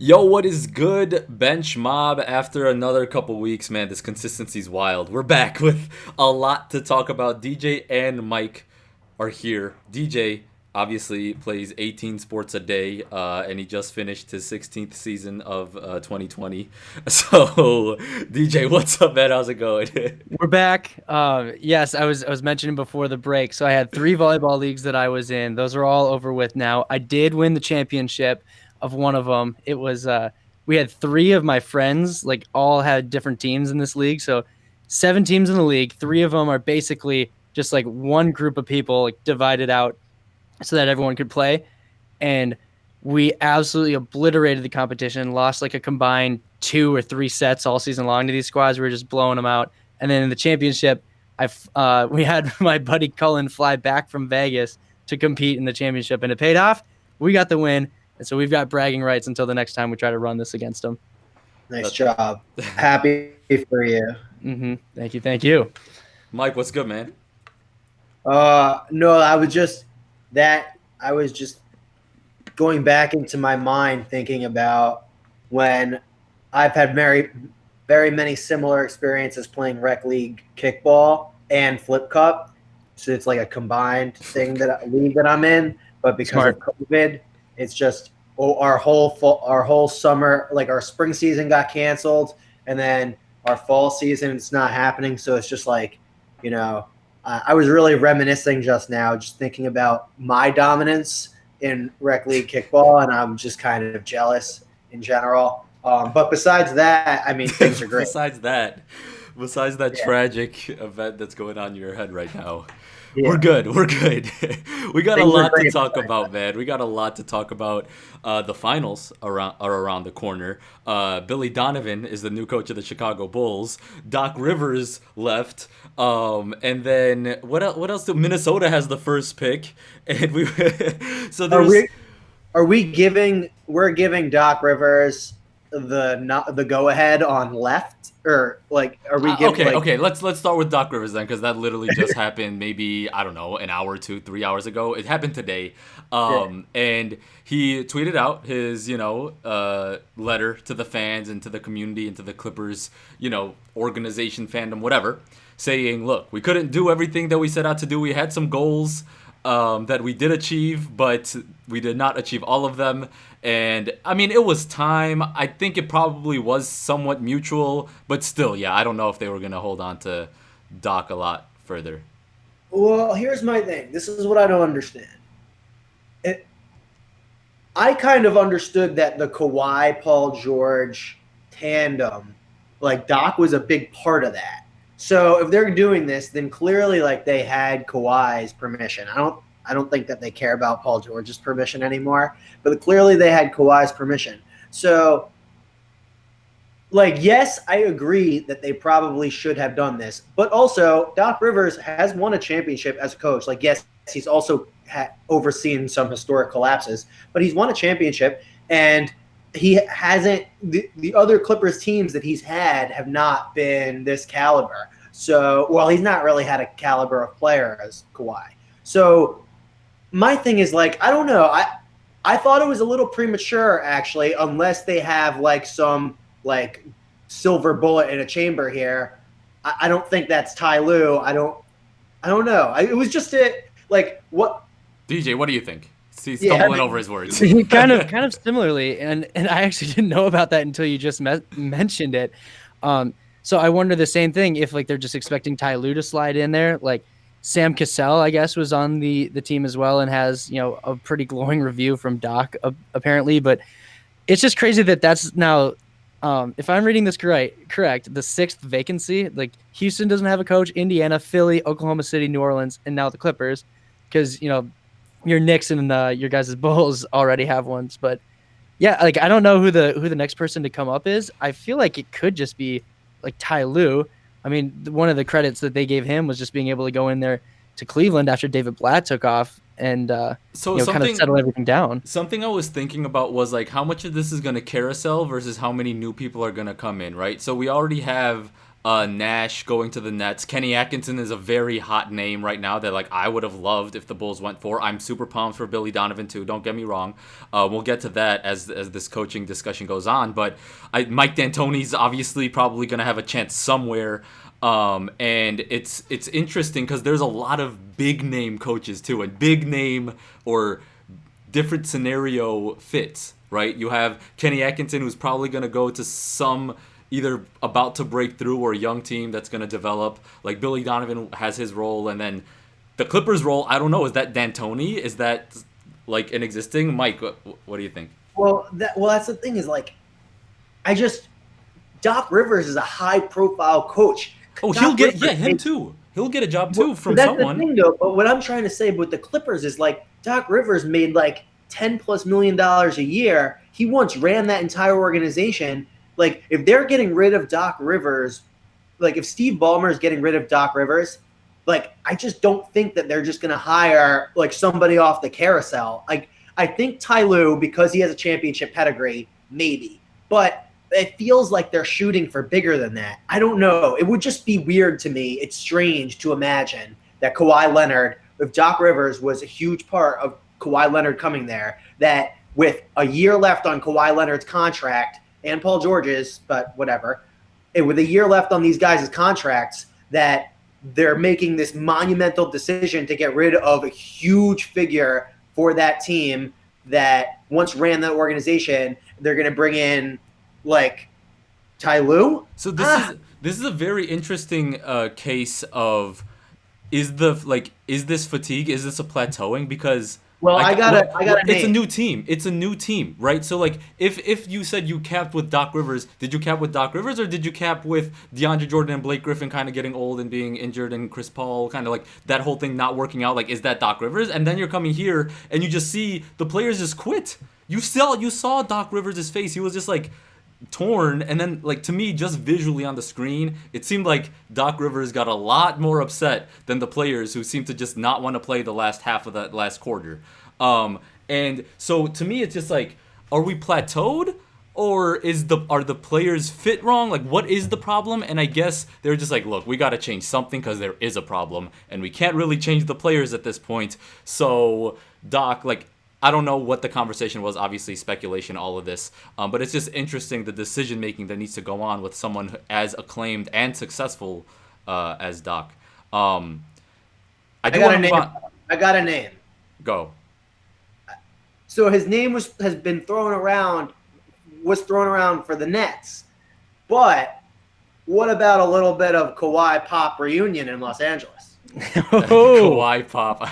Yo, what is good, Bench Mob? After another couple weeks, man, this consistency's wild. We're back with a lot to talk about. DJ and Mike are here. DJ obviously plays 18 sports a day, and he just finished his 16th season of 2020. So, DJ, what's up, man? How's it going? We're back. Yes, I was mentioning before the break. So I had three volleyball leagues that I was in. Those are all over with now. I did win the championship of one of them. It was we had three of my friends, like all had different teams in this league. So seven teams in the league. Three of them are basically just like one group of people like divided out so that everyone could play. And we absolutely obliterated the competition, lost like a combined two or three sets all season long to these squads. We were just blowing them out. And then in the championship, we had my buddy Cullen fly back from Vegas to compete in the championship, and it paid off. We got the win, and so we've got bragging rights until the next time we try to run this against them. Nice job. Happy for you. Thank you, thank you. Mike, what's good, man? No, I was just going back into my mind thinking about when I've had very, very many similar experiences playing rec league kickball and flip cup. So it's like a combined league that I'm in, but because of COVID, it's just our whole summer, like our spring season got canceled, and then our fall season it's not happening. So it's just like, I was really reminiscing just now, just thinking about my dominance in rec league kickball, and I'm just kind of jealous in general. But besides that, I mean, things are great. Besides that tragic event that's going on in your head right now, Yeah. we're good. We got a Things are lot to great. talk about, man. We got a lot to talk about. The finals are around the corner. Billy Donovan is the new coach of the Chicago Bulls. Doc Rivers left. And then what else? Minnesota has the first pick, and we so there's. We're giving Doc Rivers the go ahead on left, or like are we giving Okay. Let's start with Doc Rivers then, because that literally just happened. Maybe I don't know, an hour or two, 3 hours ago. It happened today, and he tweeted out his letter to the fans and to the community and to the Clippers organization, fandom, whatever, saying, look, we couldn't do everything that we set out to do. We had some goals that we did achieve, but we did not achieve all of them. And I mean, it was time. I think it probably was somewhat mutual, but still, yeah, I don't know if they were gonna hold on to Doc a lot further. Well, here's my thing. This is what I don't understand. I kind of understood that the Kawhi Paul George tandem, like Doc was a big part of that. So if they're doing this, then clearly like they had Kawhi's permission. I don't think that they care about Paul George's permission anymore, but clearly they had Kawhi's permission. So like, yes, I agree that they probably should have done this, but also Doc Rivers has won a championship as a coach. Like, yes, he's also overseen some historic collapses, but he's won a championship, and he hasn't. The other Clippers teams that he's had have not been this caliber. So, well, he's not really had a caliber of player as Kawhi. So, my thing is like, I don't know. I thought it was a little premature actually, unless they have like some like silver bullet in a chamber here. I don't think that's Ty Lue. I don't know. It was just like what. DJ, what do you think? He's stumbling over his words. kind of similarly, and I actually didn't know about that until you just mentioned it. So I wonder the same thing, if like they're just expecting Ty Lue to slide in there. Like Sam Cassell, I guess, was on the team as well and has a pretty glowing review from Doc apparently. But it's just crazy that that's now, if I'm reading this correct, the sixth vacancy. Like Houston doesn't have a coach, Indiana, Philly, Oklahoma City, New Orleans, and now the Clippers, because your Knicks and your guys' Bulls already have ones. But yeah, like I don't know who the next person to come up is. I feel like it could just be like Ty Lue. I mean, one of the credits that they gave him was just being able to go in there to Cleveland after David Blatt took off and kind of settle everything down. Something I was thinking about was like how much of this is going to carousel versus how many new people are going to come in, right? So we already have Nash going to the Nets. Kenny Atkinson is a very hot name right now that like I would have loved if the Bulls went for. I'm super pumped for Billy Donovan too. Don't get me wrong. We'll get to that as this coaching discussion goes on. But Mike D'Antoni's obviously probably going to have a chance somewhere. And it's interesting because there's a lot of big name coaches too, and big name or different scenario fits. Right? You have Kenny Atkinson, who's probably going to go to some either about to break through or a young team that's going to develop. Like Billy Donovan has his role, and then the Clippers' role, I don't know, is that D'Antoni? Is that like an existing? Mike, what do you think? Well, that's the thing is like, Doc Rivers is a high-profile coach. Oh, Doc him too. He'll get a job too from that's someone. The thing, though. But what I'm trying to say with the Clippers is like Doc Rivers made like $10+ million a year. He once ran that entire organization. Like, if they're getting rid of Doc Rivers, like if Steve Ballmer is getting rid of Doc Rivers, like I just don't think that they're just going to hire like somebody off the carousel. Like I think Ty Lue, because he has a championship pedigree, maybe. But it feels like they're shooting for bigger than that. I don't know. It would just be weird to me. It's strange to imagine that Kawhi Leonard, if Doc Rivers was a huge part of Kawhi Leonard coming there, that with a year left on Kawhi Leonard's contract, and Paul George's, but whatever, with a year left on these guys' contracts, that they're making this monumental decision to get rid of a huge figure for that team that once ran that organization. They're going to bring in, like, Ty Lue? So this is a very interesting case of is this fatigue? Is this a plateauing? Because I got a it's name. a new team. It's a new team, right? So like if you said you capped with Doc Rivers, did you cap with Doc Rivers or did you cap with DeAndre Jordan and Blake Griffin kind of getting old and being injured and Chris Paul kind of like that whole thing not working out? Like, is that Doc Rivers? And then you're coming here and you just see the players just quit. You saw Doc Rivers' face. He was just like torn, and then like to me just visually on the screen it seemed like Doc Rivers got a lot more upset than the players who seemed to just not want to play the last half of that last quarter. And so to me it's just like, are we plateaued or are the players fit wrong? Like, what is the problem? And I guess they're just like, look, we got to change something because there is a problem and we can't really change the players at this point. So Doc, like, I don't know what the conversation was, obviously speculation, all of this. But it's just interesting the decision-making that needs to go on with someone as acclaimed and successful as Doc. I got a name. Go. So his name was thrown around for the Nets. But what about a little bit of Kawhi Pop reunion in Los Angeles? Kawhi Pop.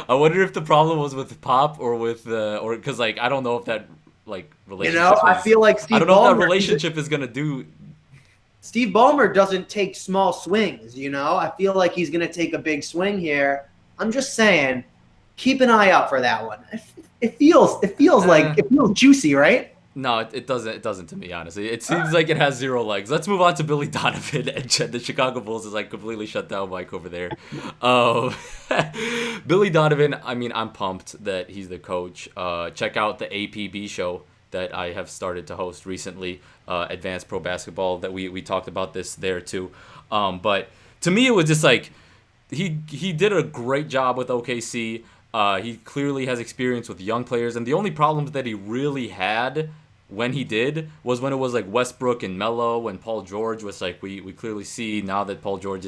I wonder if the problem was with Pop or with or because like I don't know if that like relationship. I feel like I don't know if that relationship is gonna do. Steve Ballmer doesn't take small swings. I feel like he's gonna take a big swing here. I'm just saying, keep an eye out for that one. It feels juicy, right? No, it doesn't. It doesn't to me, honestly. It seems like it has zero legs. Let's move on to Billy Donovan. And the Chicago Bulls is like completely shut down Mike over there. Billy Donovan, I mean, I'm pumped that he's the coach. Check out the APB show that I have started to host recently, Advanced Pro Basketball, that we talked about this there too. But to me, it was just like he did a great job with OKC. He clearly has experience with young players, and the only problems that he really had when he did was when it was like Westbrook and Melo and Paul George, was like we clearly see now that Paul George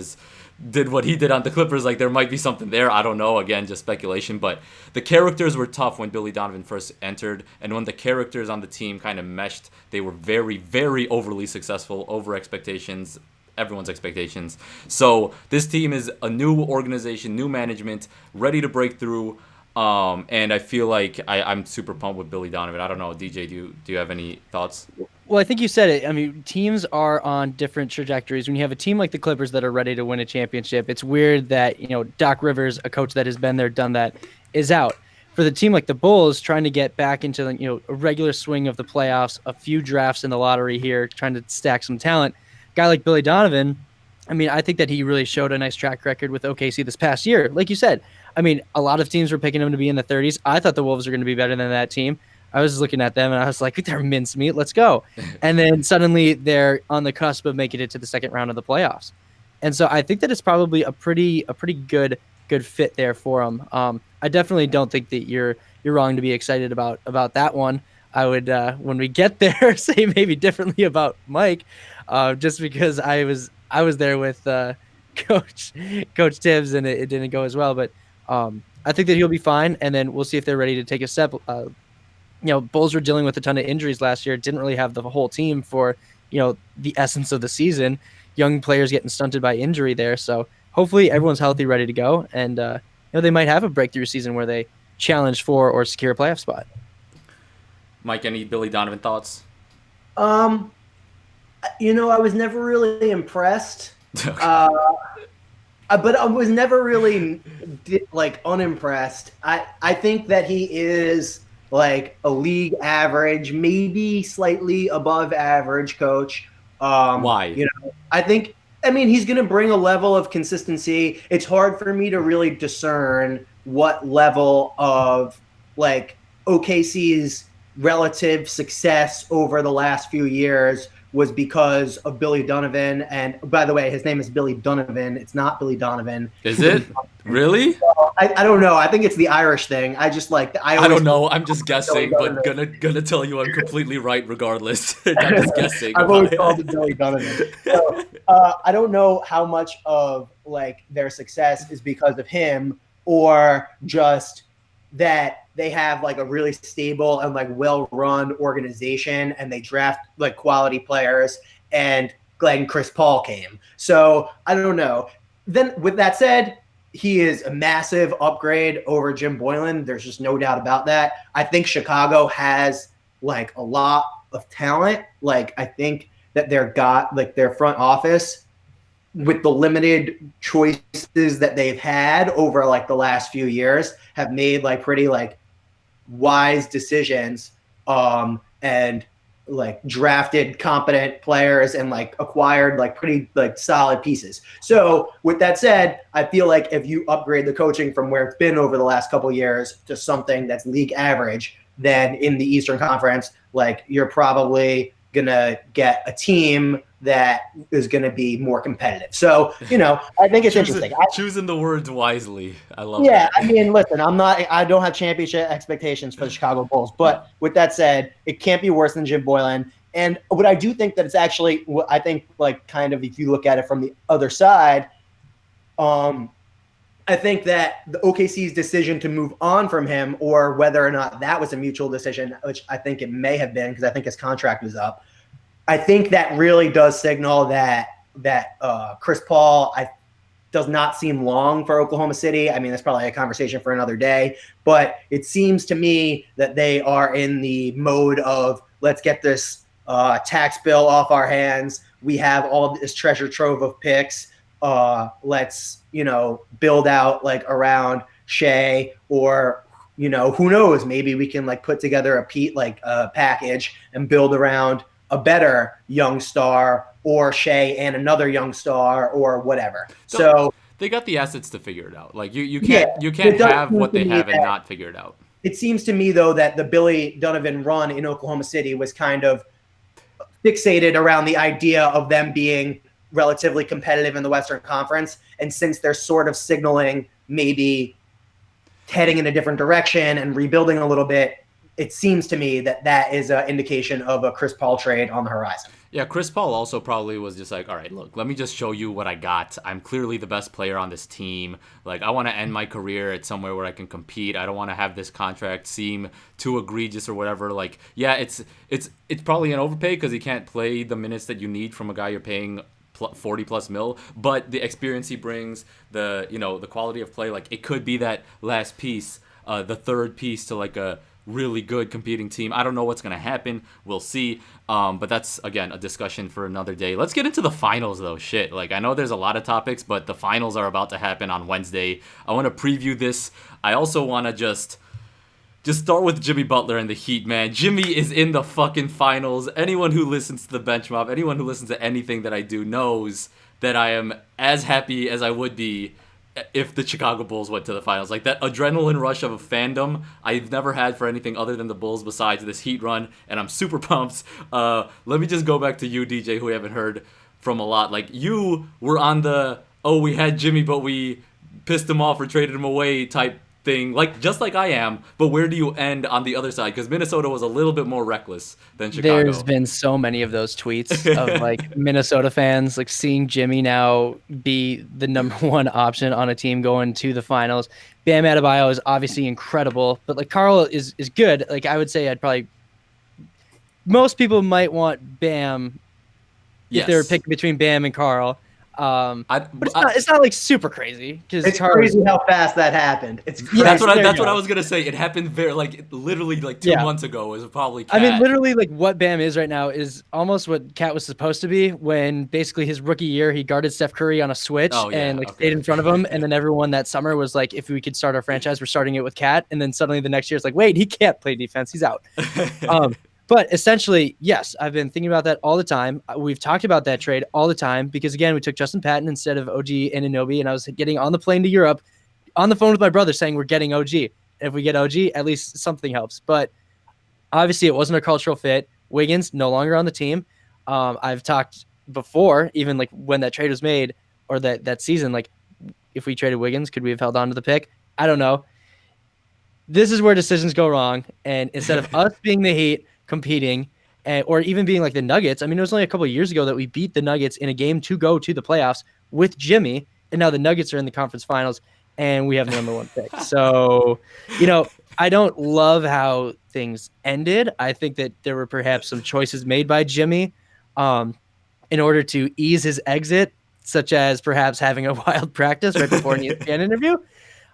did what he did on the Clippers, like there might be something there. I don't know, again, just speculation, but the characters were tough when Billy Donovan first entered, and when the characters on the team kind of meshed, they were very, very overly successful, over expectations, everyone's expectations. So this team is a new organization, new management, ready to break through. And I feel like I'm super pumped with Billy Donovan. I don't know, DJ, do you have any thoughts? Well, I think you said it. I mean, teams are on different trajectories. When you have a team like the Clippers that are ready to win a championship, it's weird that, Doc Rivers, a coach that has been there, done that, is out. For the team like the Bulls, trying to get back into a regular swing of the playoffs, a few drafts in the lottery here, trying to stack some talent. A guy like Billy Donovan, I mean, I think that he really showed a nice track record with OKC this past year. Like you said, I mean, a lot of teams were picking him to be in the 30s. I thought the Wolves were going to be better than that team. I was looking at them and I was like, they're mincemeat. Let's go. And then suddenly they're on the cusp of making it to the second round of the playoffs. And so I think that it's probably a pretty good fit there for them. I definitely don't think that you're wrong to be excited about that one. I would, when we get there, say maybe differently about Mike, just because I was there with Coach Tibbs and it didn't go as well. But I think that he'll be fine, and then we'll see if they're ready to take a step. Bulls were dealing with a ton of injuries last year. Didn't really have the whole team for the essence of the season. Young players getting stunted by injury there, so hopefully everyone's healthy, ready to go, and they might have a breakthrough season where they challenge for or secure a playoff spot. Mike, any Billy Donovan thoughts? I was never really impressed. But I was never really unimpressed. I think that he is like a league average, maybe slightly above average coach. Why? He's going to bring a level of consistency. It's hard for me to really discern what level of OKC's relative success over the last few years was because of Billy Donovan. And by the way, his name is Billy Donovan. It's not Billy Donovan. Is it? Really? I don't know. I think it's the Irish thing. I don't know. I'm just guessing, but gonna tell you I'm completely right regardless. I'm just guessing. I've always called it Billy Donovan. So, I don't know how much of their success is because of him or just that they have a really stable and well-run organization and they draft quality players and Chris Paul came. So I don't know. Then with that said, he is a massive upgrade over Jim Boylan. There's just no doubt about that. I think Chicago has a lot of talent. I think that their front office with the limited choices that they've had over the last few years have made pretty wise decisions and drafted competent players and acquired pretty solid pieces. So with that said, I feel if you upgrade the coaching from where it's been over the last couple of years to something that's league average, then in the Eastern Conference, you're probably gonna get a team that is going to be more competitive. So, I think it's interesting. Choosing the words wisely. I love that. Yeah, listen, I don't have championship expectations for the Chicago Bulls, but with that said, it can't be worse than Jim Boylan. And what I do think that it's actually, I think kind of if you look at it from the other side, I think that the OKC's decision to move on from him, or whether or not that was a mutual decision, which I think it may have been because I think his contract was up, I think that really does signal that Chris Paul does not seem long for Oklahoma City. That's probably a conversation for another day, but it seems to me that they are in the mode of let's get this tax bill off our hands. We have all this treasure trove of picks. Let's build out around Shea or who knows, maybe we can put together a package and build around a better young star or Shea and another young star or whatever. So they got the assets to figure it out. You can't have what they have and not figure it out. It seems to me though that the Billy Donovan run in Oklahoma City was kind of fixated around the idea of them being relatively competitive in the Western Conference. And since they're sort of signaling maybe heading in a different direction and rebuilding a little bit, it seems to me that is an indication of a Chris Paul trade on the horizon. Yeah, Chris Paul also probably was just all right, look, let me just show you what I got. I'm clearly the best player on this team. I want to end my career at somewhere where I can compete. I don't want to have this contract seem too egregious or whatever. Yeah, it's probably an overpay because he can't play the minutes that you need from a guy you're paying 40 plus mil, but the experience he brings, the quality of play, it could be that last piece, the third piece to a really good competing team. I don't know what's going to happen. We'll see. But that's, again, a discussion for another day. Let's get into the finals, though. Shit. I know there's a lot of topics, but the finals are about to happen on Wednesday. I want to preview this. I also want to just start with Jimmy Butler and the Heat, man. Jimmy is in the fucking finals. Anyone who listens to the Bench Mob, anyone who listens to anything that I do knows that I am as happy as I would be if the Chicago Bulls went to the finals. Like that adrenaline rush of a fandom I've never had for anything other than the Bulls besides this Heat run, and I'm super pumped. Let me just go back to you, DJ, who we haven't heard from a lot. Like you were on the we had Jimmy but we pissed him off or traded him away type thing, like just like I am. But where do you end on the other side? Because Minnesota was a little bit more reckless than Chicago. There's been so many of those tweets of like Minnesota fans like seeing Jimmy now be the number one option on a team going to the finals. Bam Adebayo is obviously incredible, but like Carl is good. Like I would say most people might want Bam if they were picking between Bam and Carl. But it's not like super crazy because it's crazy how fast that happened. It's crazy. That's what I was gonna say. It happened very literally 2 months ago. Is probably Cat. I mean, literally like what Bam is right now is almost what Cat was supposed to be when basically his rookie year he guarded Steph Curry on a switch and stayed in front of him, and then everyone that summer was like, if we could start our franchise, we're starting it with Cat, and then suddenly the next year it's like, wait, he can't play defense, he's out. But essentially, yes, I've been thinking about that all the time. We've talked about that trade all the time because, again, we took Justin Patton instead of OG Anunoby, and I was getting on the plane to Europe on the phone with my brother saying we're getting OG. If we get OG, at least something helps. But obviously, it wasn't a cultural fit. Wiggins, no longer on the team. I've talked before, even like when that trade was made or that season, like if we traded Wiggins, could we have held on to the pick? I don't know. This is where decisions go wrong. And instead of us being the Heat, competing, or even being like the Nuggets. I mean, it was only a couple of years ago that we beat the Nuggets in a game to go to the playoffs with Jimmy, and now the Nuggets are in the conference finals, and we have the number one pick. So, I don't love how things ended. I think that there were perhaps some choices made by Jimmy in order to ease his exit, such as perhaps having a wild practice right before an ESPN interview.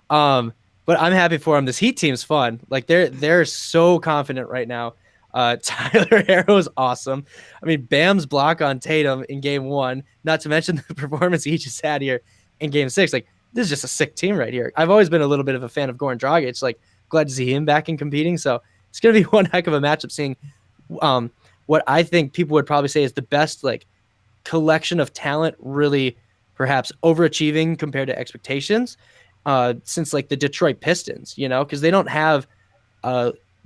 But I'm happy for him. This Heat team's fun. Like they're so confident right now. Tyler Herro is awesome. I mean, Bam's block on Tatum in game 1, not to mention the performance he just had here in game 6. Like, this is just a sick team right here. I've always been a little bit of a fan of Goran Dragic. Like, glad to see him back and competing. So it's going to be one heck of a matchup seeing what I think people would probably say is the best, like, collection of talent really perhaps overachieving compared to expectations since, like, the Detroit Pistons, because they don't have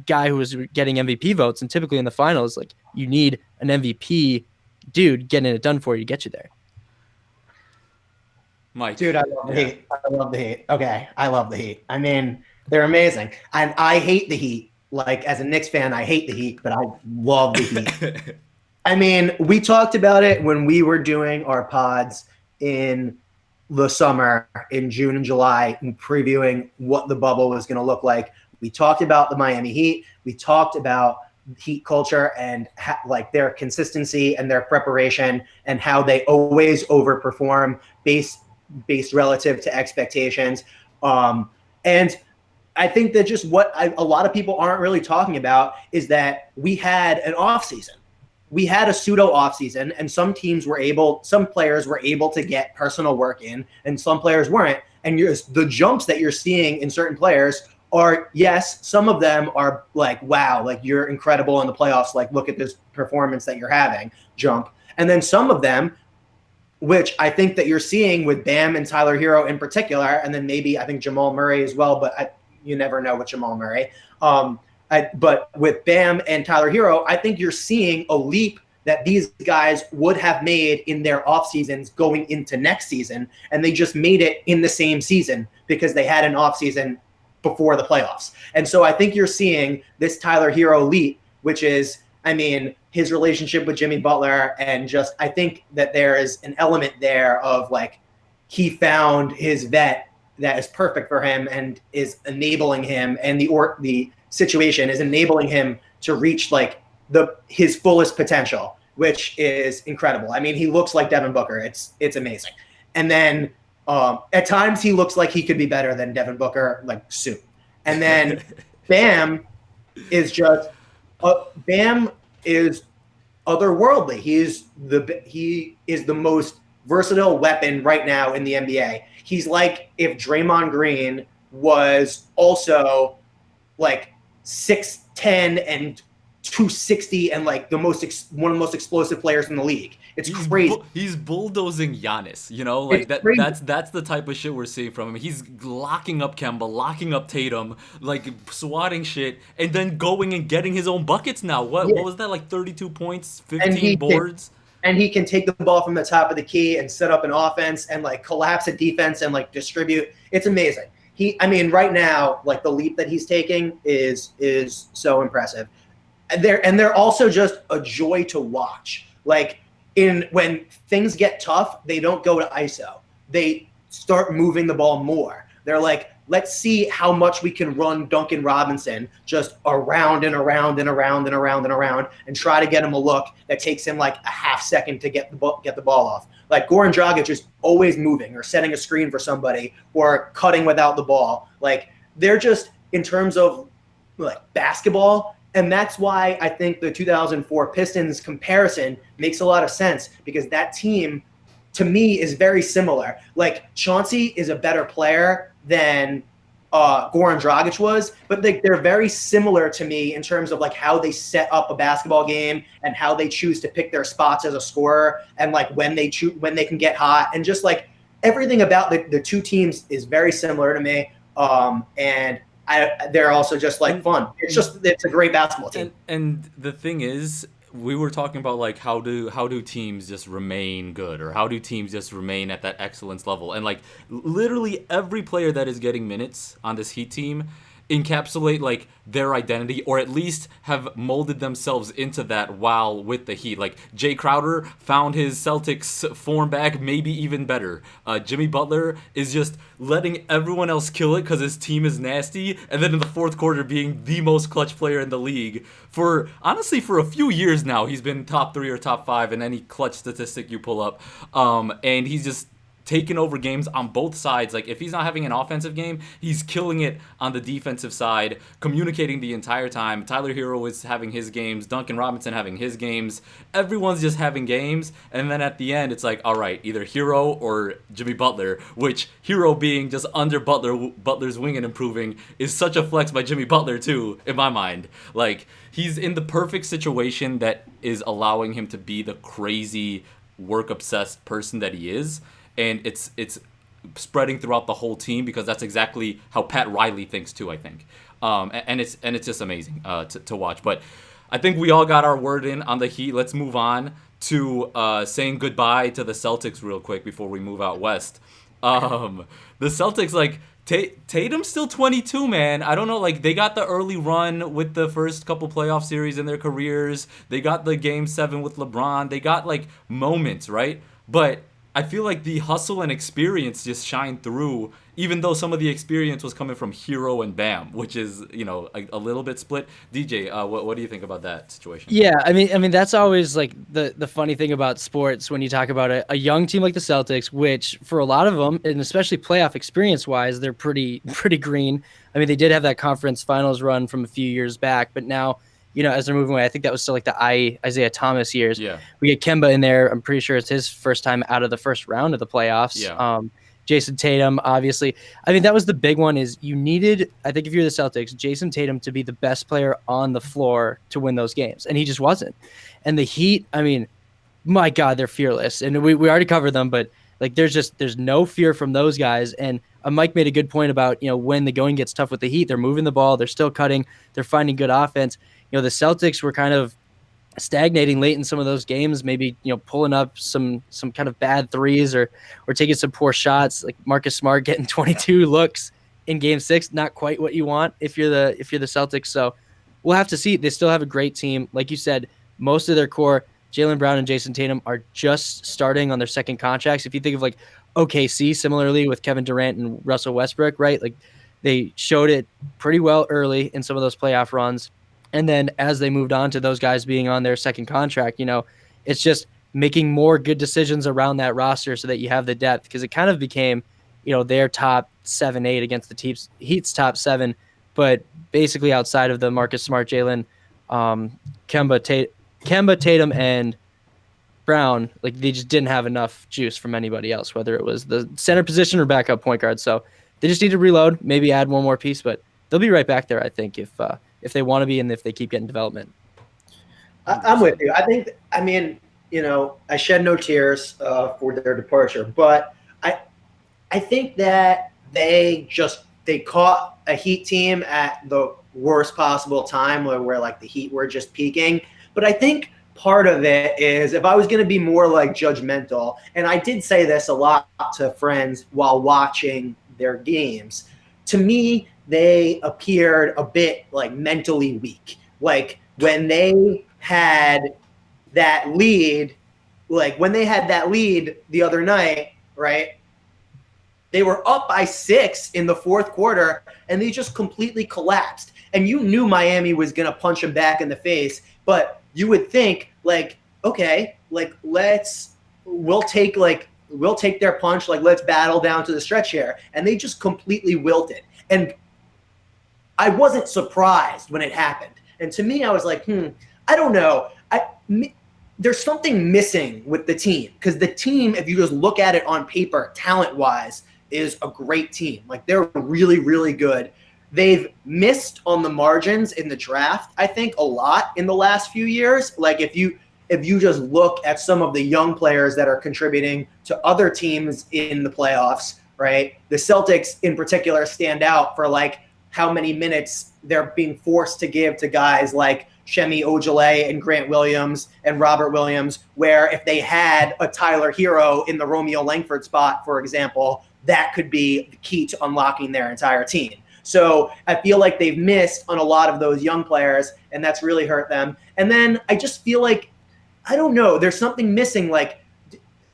guy who was getting MVP votes, and typically in the finals, like you need an MVP dude getting it done for you to get you there. Mike, dude, I love the Heat. Okay, I love the Heat. I mean, they're amazing, and I hate the Heat. Like as a Knicks fan, I hate the Heat, but I love the Heat. I mean, we talked about it when we were doing our pods in the summer, in June and July, and previewing what the bubble was going to look like. We talked about the Miami Heat. We talked about Heat culture and like their consistency and their preparation and how they always overperform based relative to expectations. And I think that just what a lot of people aren't really talking about is that we had an off season. We had a pseudo off season, and some players were able to get personal work in, and some players weren't. And the jumps that you're seeing in certain players are, yes, some of them are like, wow, like you're incredible in the playoffs. Like, look at this performance that you're having, jump. And then some of them, which I think that you're seeing with Bam and Tyler Herro in particular, and then maybe I think Jamal Murray as well, but you never know with Jamal Murray. But with Bam and Tyler Herro, I think you're seeing a leap that these guys would have made in their off seasons going into next season, and they just made it in the same season because they had an off season before the playoffs. And so I think you're seeing this Tyler Herro leap, which is, I mean, his relationship with Jimmy Butler, and just I think that there is an element there of like he found his vet that is perfect for him and is enabling him, and the situation is enabling him to reach like his fullest potential, which is incredible. I mean, he looks like Devin Booker. It's amazing. And then at times he looks like he could be better than Devin Booker, like soon. And then Bam is just Bam is otherworldly. He is the most versatile weapon right now in the NBA. He's like if Draymond Green was also like 6'10" and 260 and like one of the most explosive players in the league. It's crazy. He's bulldozing Giannis, you know, like that's the type of shit we're seeing from him. He's locking up Kemba, locking up Tatum, like swatting shit, and then going and getting his own buckets now. What was that, like 32 points, 15 boards? And he can take the ball from the top of the key and set up an offense and like collapse a defense and like distribute. It's amazing. Right now, like the leap that he's taking is so impressive. And they're also just a joy to watch. Like when things get tough, they don't go to ISO. They start moving the ball more. They're like, let's see how much we can run Duncan Robinson just around and around and around and around and around and try to get him a look that takes him like a half second to get the ball off. Like Goran Dragic is always moving or setting a screen for somebody or cutting without the ball. Like they're just, in terms of like basketball, and that's why I think the 2004 Pistons comparison makes a lot of sense, because that team, to me, is very similar. Like Chauncey is a better player than Goran Dragic was, but they're very similar to me in terms of like how they set up a basketball game and how they choose to pick their spots as a scorer, and like when they can get hot, and just like everything about the two teams is very similar to me. And they're also just like fun. It's a great basketball team. And the thing is, we were talking about like how do teams just remain good, or how do teams just remain at that excellence level, and like literally every player that is getting minutes on this Heat team encapsulate like their identity, or at least have molded themselves into that while with the Heat. Like Jay Crowder found his Celtics form back, maybe even better. Jimmy Butler is just letting everyone else kill it because his team is nasty, and then in the fourth quarter being the most clutch player in the league. For a few years now, he's been top 3 or top 5 in any clutch statistic you pull up, and he's just taking over games on both sides. Like if he's not having an offensive game, he's killing it on the defensive side, communicating the entire time. Tyler Hero is having his games, Duncan Robinson having his games. Everyone's just having games, and then at the end it's like, all right, either Hero or Jimmy Butler, which Hero being just under Butler's wing and improving is such a flex by Jimmy Butler too, in my mind. Like he's in the perfect situation that is allowing him to be the crazy work obsessed person that he is. And it's spreading throughout the whole team, because that's exactly how Pat Riley thinks too, I think. And it's just amazing to watch. But I think we all got our word in on the Heat. Let's move on to saying goodbye to the Celtics real quick before we move out west. The Celtics, like Tatum's still 22, man. I don't know, like they got the early run with the first couple playoff series in their careers. They got the Game 7 with LeBron. They got like moments, right? But I feel like the hustle and experience just shine through, even though some of the experience was coming from Hero and Bam, which is, you know, a little bit split. DJ, what do you think about that situation? Yeah, I mean that's always like the funny thing about sports when you talk about a young team like the Celtics, which for a lot of them, and especially playoff experience wise, they're pretty green. I mean, they did have that conference finals run from a few years back, but now, you know, as they're moving away, I think that was still like the Isaiah Thomas years. Yeah. We get Kemba in there. I'm pretty sure it's his first time out of the first round of the playoffs. Yeah. Jason Tatum, obviously. I mean, that was the big one, is you needed, I think if you're the Celtics, Jason Tatum to be the best player on the floor to win those games. And he just wasn't. And the Heat, I mean, my God, they're fearless. And we already covered them, but like there's no fear from those guys. And Mike made a good point about, you know, when the going gets tough with the Heat, they're moving the ball, they're still cutting, they're finding good offense. You know, the Celtics were kind of stagnating late in some of those games, maybe, you know, pulling up some kind of bad threes or taking some poor shots, like Marcus Smart getting 22 looks in Game 6, not quite what you want if you're the Celtics. So we'll have to see. They still have a great team. Like you said, most of their core, Jaylen Brown and Jason Tatum, are just starting on their second contracts. If you think of like OKC, similarly with Kevin Durant and Russell Westbrook, right? Like they showed it pretty well early in some of those playoff runs. And then as they moved on to those guys being on their second contract, you know, it's just making more good decisions around that roster so that you have the depth, because it kind of became, you know, their top 7-8 against the Heat's top 7, but basically outside of the Marcus Smart, Jaylen, Kemba, Tatum, and Brown, like they just didn't have enough juice from anybody else, whether it was the center position or backup point guard. So they just need to reload, maybe add one more piece, but they'll be right back there, I think, if they want to be and if they keep getting development. I'm with you. I mean, I shed no tears for their departure, but I think that they caught a Heat team at the worst possible time where like the Heat were just peaking. But I think part of it is, if I was going to be more like judgmental, and I did say this a lot to friends while watching their games, to me, they appeared a bit like mentally weak. Like when they had that lead, the other night, right? They were up by 6 in the fourth quarter, and they just completely collapsed. And you knew Miami was going to punch them back in the face, but you would think, like, okay, like we'll take their punch, like let's battle down to the stretch here. And they just completely wilted. And I wasn't surprised when it happened. And to me, I was like, I don't know. There's something missing with the team, because the team, if you just look at it on paper, talent-wise, is a great team. Like, they're really, really good. They've missed on the margins in the draft, I think, a lot in the last few years. Like, if you just look at some of the young players that are contributing to other teams in the playoffs, right? The Celtics in particular stand out for like how many minutes they're being forced to give to guys like Shemi Ojale and Grant Williams and Robert Williams, where if they had a Tyler Hero in the Romeo Langford spot, for example, that could be the key to unlocking their entire team. So I feel like they've missed on a lot of those young players, and that's really hurt them. And then I just feel like, I don't know, there's something missing. Like,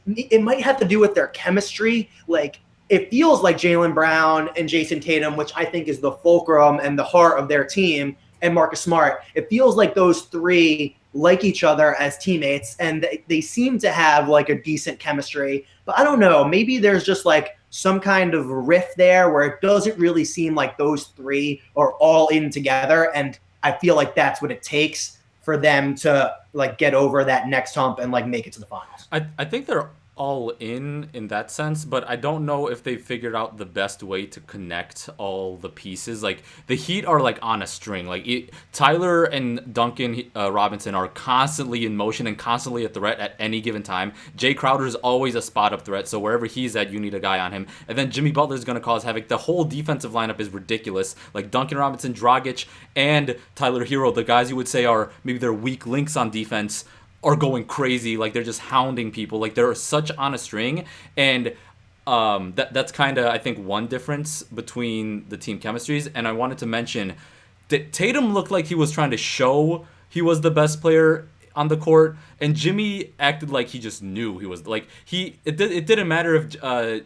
it might have to do with their chemistry. Like, it feels like Jaylen Brown and Jason Tatum, which I think is the fulcrum and the heart of their team, and Marcus Smart, it feels like those three like each other as teammates, and they seem to have like a decent chemistry. But I don't know, maybe there's just like some kind of rift there where it doesn't really seem like those three are all in together, and I feel like that's what it takes for them to like get over that next hump and like make it to the finals. I think they're all in that sense, but I don't know if they figured out the best way to connect all the pieces. Like, the Heat are like on a string. Like, Tyler and Duncan Robinson are constantly in motion and constantly a threat at any given time. Jay Crowder is always a spot up threat, so wherever he's at, you need a guy on him. And then Jimmy Butler is going to cause havoc. The whole defensive lineup is ridiculous. Like, Duncan Robinson, Dragic, and Tyler Hero, the guys you would say are maybe their weak links on defense, are going crazy. Like, they're just hounding people. Like, they're such on a string. And that's kind of, I think, one difference between the team chemistries. And I wanted to mention that Tatum looked like he was trying to show he was the best player on the court, and Jimmy acted like he just knew he was like it didn't matter if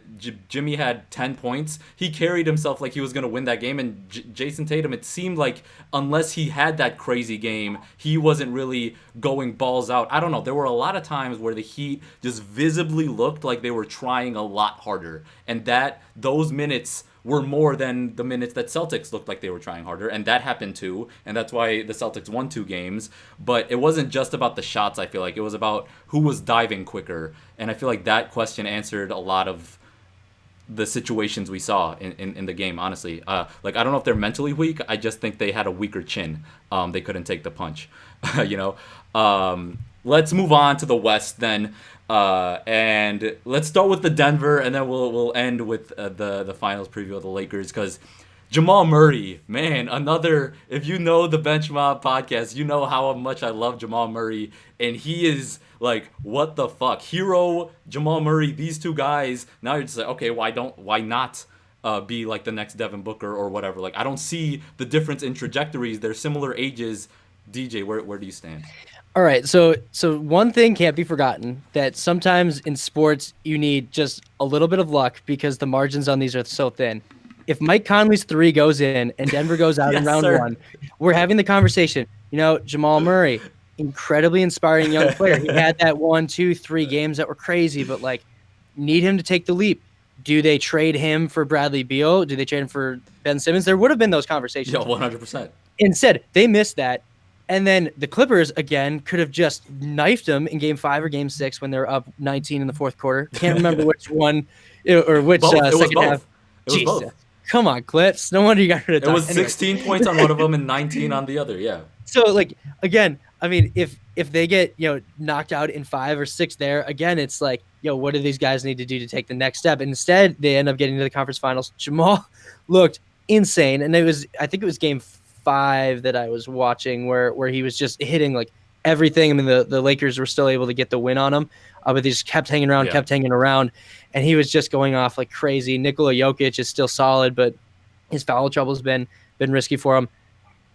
Jimmy had 10 points. He carried himself like he was going to win that game. And Jason Tatum, it seemed like unless he had that crazy game, he wasn't really going balls out. I don't know, there were a lot of times where the Heat just visibly looked like they were trying a lot harder, and that those minutes were more than the minutes that Celtics looked like they were trying harder, and that happened too, and that's why the Celtics won 2 games. But it wasn't just about the shots, I feel like. It was about who was diving quicker, and I feel like that question answered a lot of the situations we saw in the game, honestly. Like, I don't know if they're mentally weak, I just think they had a weaker chin. They couldn't take the punch, you know? Let's move on to the West then. And let's start with the Denver, and then we'll end with the finals preview of the Lakers, because Jamal Murray, man, another, if you know the Bench Mob podcast, you know how much I love Jamal Murray, and he is like, what the fuck? Hero, Jamal Murray, these two guys, now you're just like, okay, why not be like the next Devin Booker or whatever? Like, I don't see the difference in trajectories. They're similar ages. DJ, where do you stand? All right, so one thing can't be forgotten, that sometimes in sports you need just a little bit of luck because the margins on these are so thin. If Mike Conley's 3 goes in and Denver goes out Yes, in round sir. 1, we're having the conversation. You know, Jamal Murray, incredibly inspiring young player. He had that 1, 2, 3 games that were crazy, but like, need him to take the leap. Do they trade him for Bradley Beal? Do they trade him for Ben Simmons? There would have been those conversations. Yeah, 100%. Instead, they missed that. And then the Clippers, again, could have just knifed them in Game 5 or Game 6 when they were up 19 in the fourth quarter. Can't remember which one or which second half. It was both. Come on, Clips. No wonder you got rid of It was 16 points on one of them and 19 on the other, yeah. So, like, again, I mean, if if they get, knocked out in 5 or 6 there, again, it's like, what do these guys need to do to take the next step? Instead, they end up getting to the conference finals. Jamal looked insane. And I think it was game 5 that I was watching where he was just hitting like everything. I mean, the Lakers were still able to get the win on him, but they just kept hanging around, and he was just going off like crazy. Nikola Jokic is still solid, but his foul trouble's been risky for him.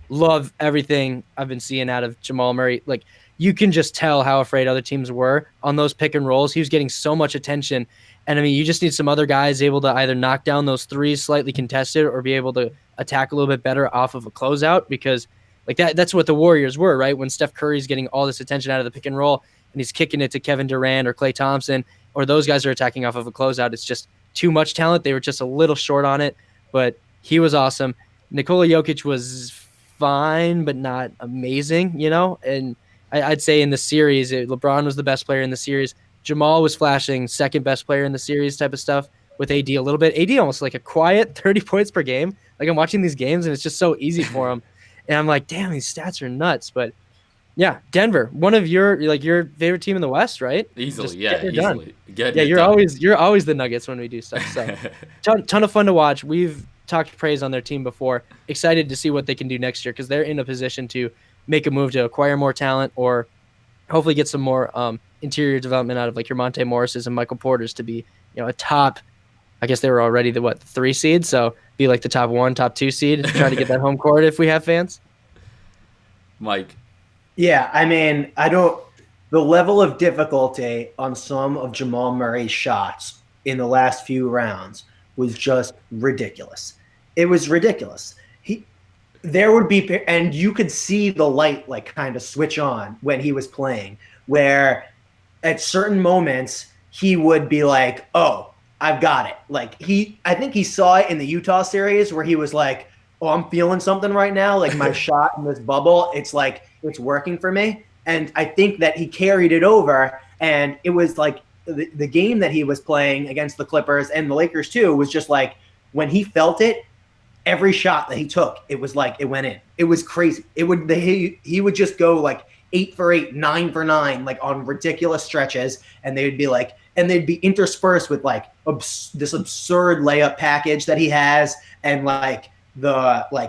Love everything I've been seeing out of Jamal Murray. Like, you can just tell how afraid other teams were on those pick and rolls. He was getting so much attention. And I mean, you just need some other guys able to either knock down those threes slightly contested or be able to attack a little bit better off of a closeout, because like that's what the Warriors were, right? When Steph Curry's getting all this attention out of the pick and roll and he's kicking it to Kevin Durant or Klay Thompson, or those guys are attacking off of a closeout, it's just too much talent. They were just a little short on it, but he was awesome. Nikola Jokic was fine, but not amazing, and I'd say in the series, LeBron was the best player in the series. Jamal was flashing second best player in the series type of stuff with AD a little bit. AD almost like a quiet 30 points per game. Like, I'm watching these games and it's just so easy for him. And I'm like, damn, these stats are nuts. But yeah, Denver, one of your favorite team in the West, right? Easily. You're always the Nuggets when we do stuff. So ton of fun to watch. We've talked praise on their team before. Excited to see what they can do next year, because they're in a position to make a move to acquire more talent or hopefully get some more interior development out of like your Monte Morrises and Michael Porters to be, a top. I guess they were already the 3 seed, so be like the top 1, top 2 seed, try to get that home court if we have fans. Mike. Yeah, I mean, the level of difficulty on some of Jamal Murray's shots in the last few rounds was just ridiculous. It was ridiculous. There would be, and you could see the light like kind of switch on when he was playing, where at certain moments he would be like, oh, I've got it. Like I think he saw it in the Utah series where he was like, oh, I'm feeling something right now. Like my shot in this bubble, it's like, it's working for me. And I think that he carried it over, and it was like the game that he was playing against the Clippers and the Lakers too was just like, when he felt it, every shot that he took, it was like it went in. It was crazy. He would just go like 8 for 8, 9 for 9, like on ridiculous stretches, and they'd be interspersed with like this absurd layup package that he has, and like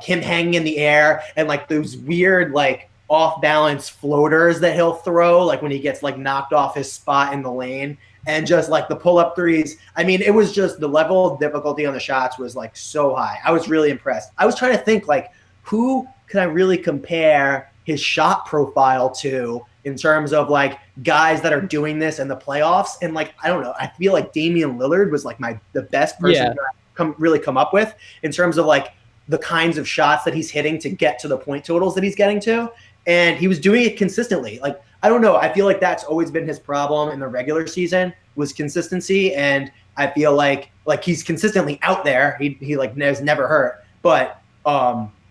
him hanging in the air, and like those weird like off balance floaters that he'll throw, like when he gets like knocked off his spot in the lane. And just like the pull-up threes. I mean, it was just the level of difficulty on the shots was like so high. I was really impressed. I was trying to think like, who could I really compare his shot profile to in terms of like guys that are doing this in the playoffs? And like, I don't know. I feel like Damian Lillard was like the best person to really come up with in terms of like the kinds of shots that he's hitting to get to the point totals that he's getting to. And he was doing it consistently. Like, I don't know. I feel like that's always been his problem in the regular season was consistency. And I feel like he's consistently out there. He like has never hurt, but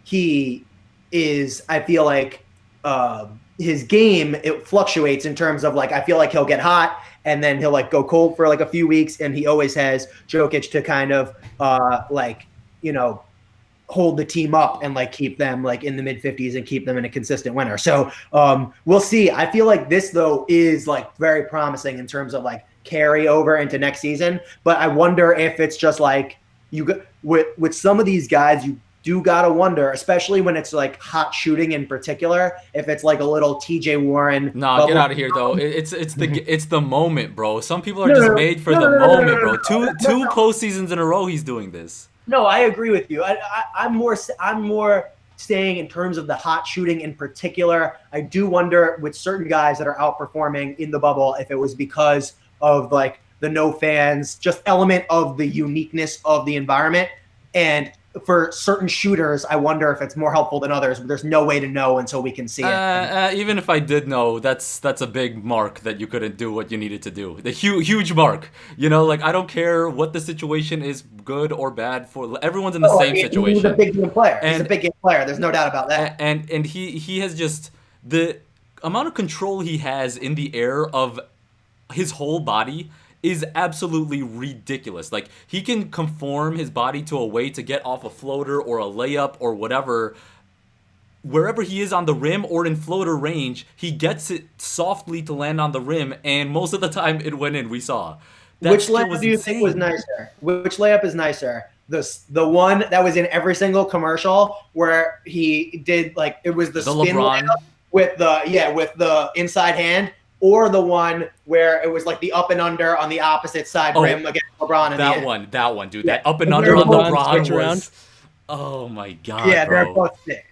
he is, I feel like his game, it fluctuates in terms of like, I feel like he'll get hot and then he'll like go cold for like a few weeks. And he always has Jokic to kind of hold the team up and like keep them like in the mid 50s and keep them in a consistent winner. So we'll see. I feel like this though is like very promising in terms of like carry over into next season. But I wonder if it's just like with some of these guys, you do gotta wonder, especially when it's like hot shooting in particular, if it's like a little TJ Warren. Nah, get out of here though. It's the moment, bro. Some people are made for the moment, bro. Two postseasons in a row he's doing this. No, I agree with you. I'm more saying in terms of the hot shooting in particular. I do wonder with certain guys that are outperforming in the bubble if it was because of like the no fans, just element of the uniqueness of the environment. And for certain shooters, I wonder if it's more helpful than others, but there's no way to know until we can see it. Even if I did know, that's a big mark that you couldn't do what you needed to do. The huge mark. Like I don't care what the situation is, good or bad, for everyone's in the same situation. He's a big game player. He's a big game player. There's no doubt about that. And he has just the amount of control he has in the air of his whole body is absolutely ridiculous. Like he can conform his body to a way to get off a floater or a layup or whatever wherever he is on the rim or in floater range, he gets it softly to land on the rim, and most of the time it went in. We saw that Which skill layup was do you think was insane. nicer? Which layup is nicer? The one that was in every single commercial where he did like it was the The spin LeBron. layup with the inside hand, or the one where it was like the up and under on the opposite side Oh, rim against LeBron in the end. that one, dude. Yeah, That up and Where under on LeBron switch LeBron around. was, oh my god, Yeah, they're bro.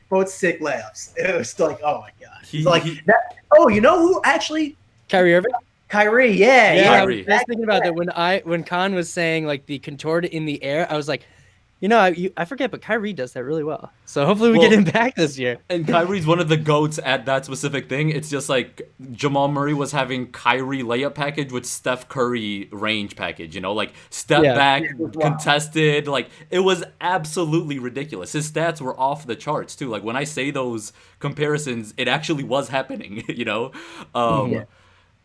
both sick layups. It was still like, oh my god, it's He, like he that. Oh, you know who actually? Kyrie Irving. Kyrie, Yeah, I was Kyrie. just thinking about that when Khan was saying like the contoured in the air. I was like, I forget, but Kyrie does that really well. So hopefully we get Well, him back this year. And Kyrie's one of the goats at that specific thing. It's just like Jamal Murray was having Kyrie layup package with Steph Curry range package, like step Yeah. back, Yeah, it was wild. contested. Like it was absolutely ridiculous. His stats were off the charts too. Like when I say those comparisons, it actually was happening, Yeah.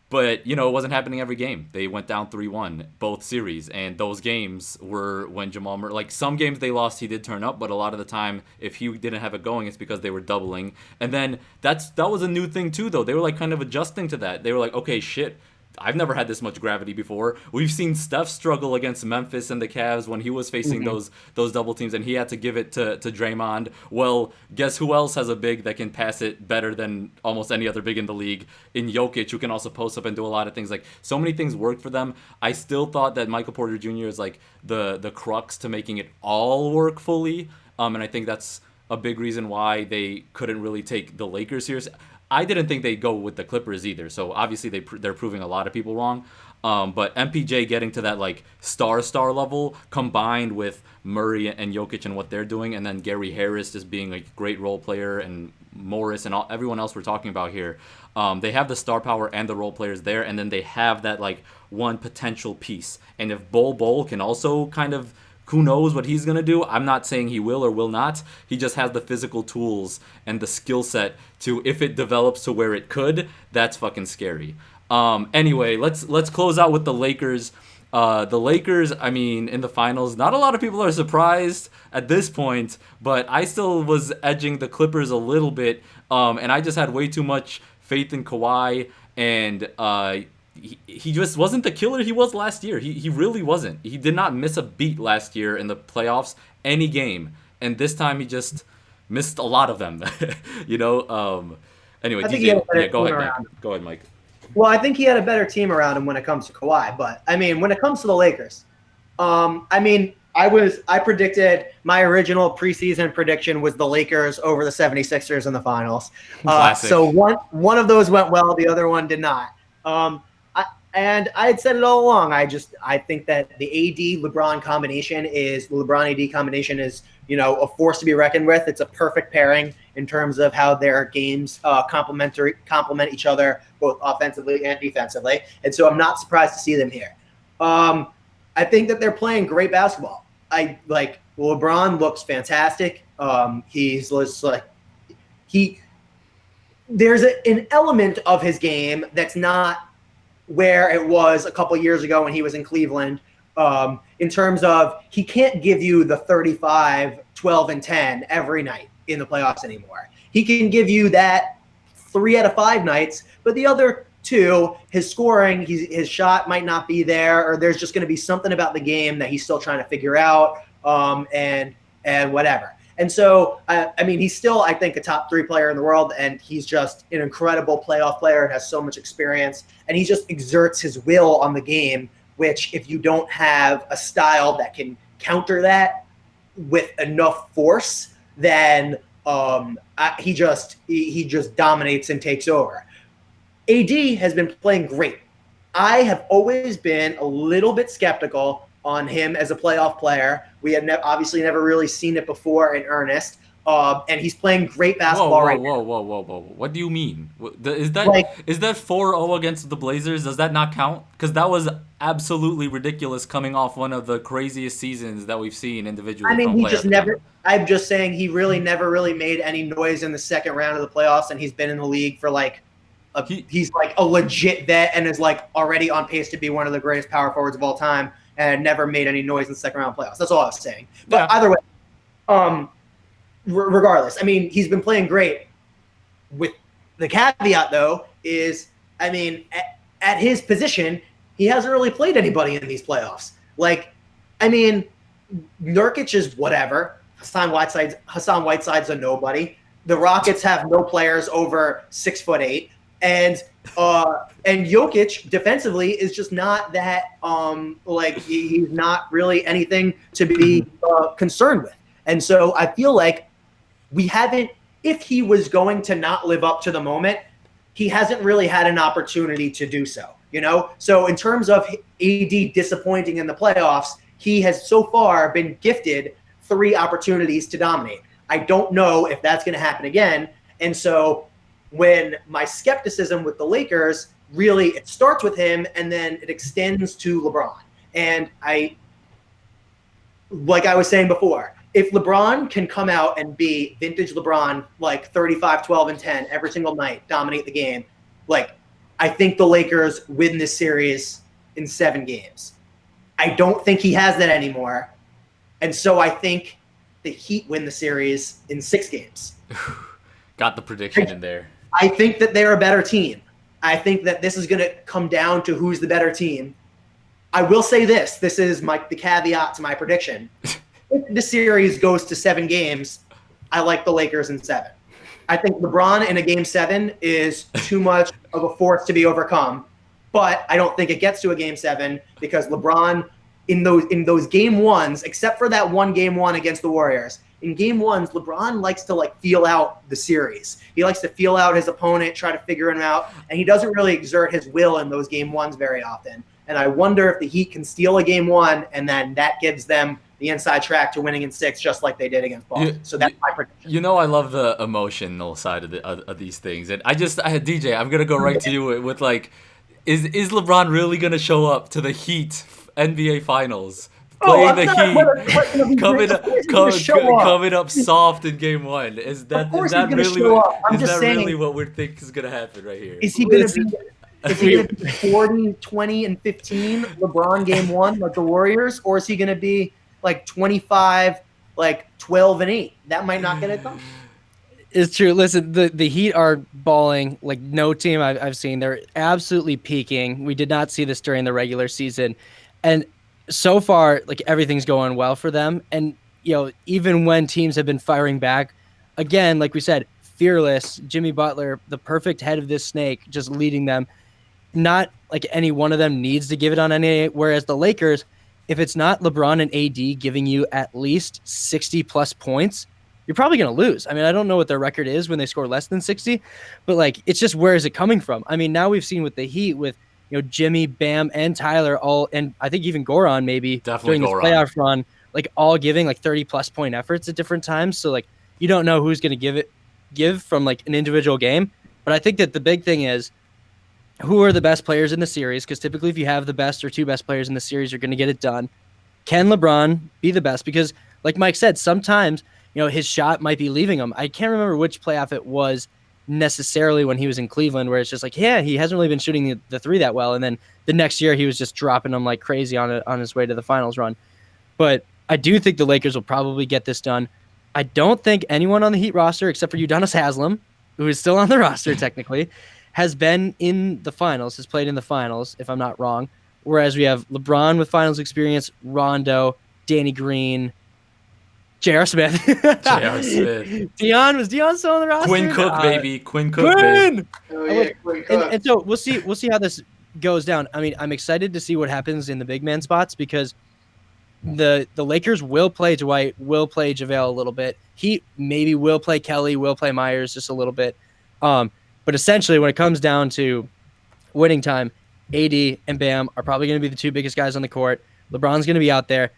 But, it wasn't happening every game. They went down 3-1 both series. And those games were when Jamal Murray, like some games they lost, he did turn up. But a lot of the time, if he didn't have it going, it's because they were doubling. And then that was a new thing too, though. They were like kind of adjusting to that. They were like, okay, shit. I've never had this much gravity before. We've seen Steph struggle against Memphis and the Cavs when he was facing those double teams, and he had to give it to Draymond. Well, guess who else has a big that can pass it better than almost any other big in the league? In Jokic, who can also post up and do a lot of things. Like so many things worked for them. I still thought that Michael Porter Jr. is like the crux to making it all work fully. And I think that's a big reason why they couldn't really take the Lakers serious. I didn't think they'd go with the Clippers either. So obviously they're proving a lot of people wrong. But MPJ getting to that like star level combined with Murray and Jokic and what they're doing, and then Gary Harris just being a great role player, and Morris and everyone else we're talking about here. They have the star power and the role players there, and then they have that like one potential piece. And if Bol can also kind of, who knows what he's going to do? I'm not saying he will or will not. He just has the physical tools and the skill set to, if it develops to where it could, that's fucking scary. Anyway, let's close out with the Lakers. The Lakers, I mean, in the finals, not a lot of people are surprised at this point, but I still was edging the Clippers a little bit, and I just had way too much faith in Kawhi, and he just wasn't the killer he was last year. He really wasn't. He did not miss a beat last year in the playoffs, any game. And this time he just missed a lot of them. Anyway, I think he had a better go team ahead, around Mike. Go ahead, Mike. Well, I think he had a better team around him when it comes to Kawhi. But I mean, when it comes to the Lakers, I predicted, my original preseason prediction was the Lakers over the 76ers in the finals. Classic. So one of those went well, the other one did not. And I had said it all along. I think that the LeBron AD combination is a force to be reckoned with. It's a perfect pairing in terms of how their games complement each other, both offensively and defensively. And so I'm not surprised to see them here. I think that they're playing great basketball. LeBron looks fantastic. There's an element of his game that's not where it was a couple years ago when he was in Cleveland, in terms of he can't give you the 35, 12, and 10 every night in the playoffs anymore. He can give you that 3 out of 5 nights, but the other 2, his scoring, his shot might not be there, or there's just going to be something about the game that he's still trying to figure out, and whatever. And so, he's still, I think, a top 3 player in the world, and he's just an incredible playoff player and has so much experience, and he just exerts his will on the game, which if you don't have a style that can counter that with enough force, then he just dominates and takes over. AD has been playing great. I have always been a little bit skeptical on him as a playoff player. We had obviously never really seen it before in earnest. And he's playing great basketball right now. Whoa. What do you mean? Is that 4-0 against the Blazers? Does that not count? Because that was absolutely ridiculous coming off one of the craziest seasons that we've seen individually. I'm just saying he really never really made any noise in the second round of the playoffs, and he's been in the league for he's like a legit vet and is like already on pace to be one of the greatest power forwards of all time, and never made any noise in the second round playoffs. That's all I was saying. But either way, regardless, I mean, he's been playing great. With the caveat, though, is, I mean, at his position, he hasn't really played anybody in these playoffs. Like, I mean, Nurkic is whatever. Hassan Whiteside's a nobody. The Rockets have no players over 6'8", and Jokic defensively is just not that like he's not really anything to be concerned with. And so I feel like we haven't. If he was going to not live up to the moment, he hasn't really had an opportunity to do so. You know, so in terms of AD disappointing in the playoffs, he has so far been gifted 3 opportunities to dominate. I don't know if that's going to happen again. And so when my skepticism with the Lakers, really it starts with him and then it extends to LeBron. And like I was saying before, if LeBron can come out and be vintage LeBron, like 35, 12, and 10 every single night, dominate the game, like I think the Lakers win this series in 7 games. I don't think he has that anymore. And so I think the Heat win the series in 6 games. Got the prediction in there. I think that they're a better team. I think that this is going to come down to who's the better team. I will say this. This is the caveat to my prediction. If the series goes to 7 games, I like the Lakers in 7. I think LeBron in a game 7 is too much of a force to be overcome, but I don't think it gets to a game 7 because LeBron in those game 1s, except for that one game 1 against the Warriors, in game 1s, LeBron likes to like feel out the series. He likes to feel out his opponent, try to figure him out, and he doesn't really exert his will in those game 1s very often. And I wonder if the Heat can steal a game 1 and then that gives them the inside track to winning in 6, just like they did against Boston. So that's my prediction. You know, I love the emotional side of these things, and DJ, I'm gonna go right to you with like, is LeBron really gonna show up to the Heat NBA Finals? Playing the Heat, coming up soft in game 1. Is that really what we think is gonna happen right here? Is he gonna be 40, 20, and 15 LeBron game 1 like the Warriors, or is he gonna be like 25, like 12 and 8? That might not get it done. It's true. Listen, the Heat are balling like no team I've seen. They're absolutely peaking. We did not see this during the regular season, and so far, like everything's going well for them. And even when teams have been firing back, again, like we said, fearless Jimmy Butler, the perfect head of this snake, just leading them. Not like any one of them needs to give it on any. Whereas the Lakers, if it's not LeBron and AD giving you at least 60 plus points, you're probably going to lose. I mean, I don't know what their record is when they score less than 60, but like, it's just, where is it coming from? I mean, now we've seen with the Heat with, Jimmy, Bam, and Tyler all, and I think even Goran maybe during this playoff run, like all giving like 30 plus point efforts at different times. So like, you don't know who's going to give from like an individual game. But I think that the big thing is, who are the best players in the series? Because typically if you have the best or 2 best players in the series, you're going to get it done. Can LeBron be the best? Because like Mike said, sometimes, his shot might be leaving him. I can't remember which playoff it was necessarily when he was in Cleveland, where it's just like, yeah, he hasn't really been shooting the 3 that well. And then the next year he was just dropping them like crazy on his way to the finals run. But I do think the Lakers will probably get this done. I don't think anyone on the Heat roster, except for Udonis Haslem, who is still on the roster technically, has been in the finals, has played in the finals, if I'm not wrong. Whereas we have LeBron with finals experience, Rondo, Danny Green, J.R. Smith. J.R. Smith. Was Dion still on the roster? Quinn Cook, baby. Quinn Cook, baby. Oh, yeah, Quinn Cook. And so we'll see how this goes down. I mean, I'm excited to see what happens in the big man spots because the Lakers will play Dwight, will play JaVale a little bit. He maybe will play Kelly, will play Myers just a little bit. But essentially, when it comes down to winning time, AD and Bam are probably going to be the 2 biggest guys on the court. LeBron's going to be out there.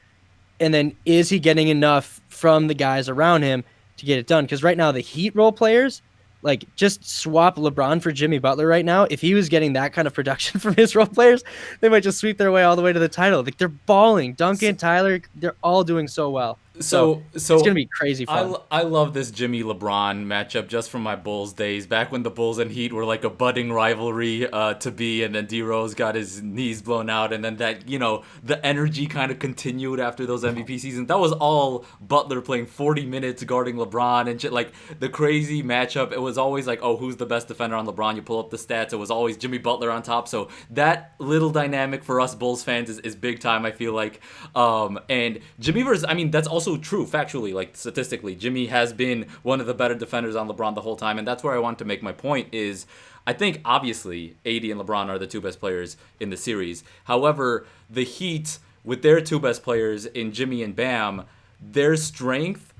And then is he getting enough from the guys around him to get it done? Because right now, the Heat role players, like just swap LeBron for Jimmy Butler right now. If he was getting that kind of production from his role players, they might just sweep their way all the way to the title. Like they're balling. Duncan, Tyler, they're all doing so well. So it's gonna be crazy fun. I love this Jimmy LeBron matchup just from my Bulls days, back when the Bulls and Heat were like a budding rivalry to be, and then D Rose got his knees blown out, and then that, the energy kind of continued after those MVP seasons. That was all Butler playing 40 minutes guarding LeBron and shit, like the crazy matchup. It was always like, oh, who's the best defender on LeBron? You pull up the stats, it was always Jimmy Butler on top. So that little dynamic for us Bulls fans is big time, I feel like. And Jimmy versus, I mean, that's also true factually, like statistically. Jimmy has been one of the better defenders on LeBron the whole time, and that's where I want to make my point is I think obviously AD and LeBron are the two best players in the series. However, the Heat, with their two best players in Jimmy and Bam, their strength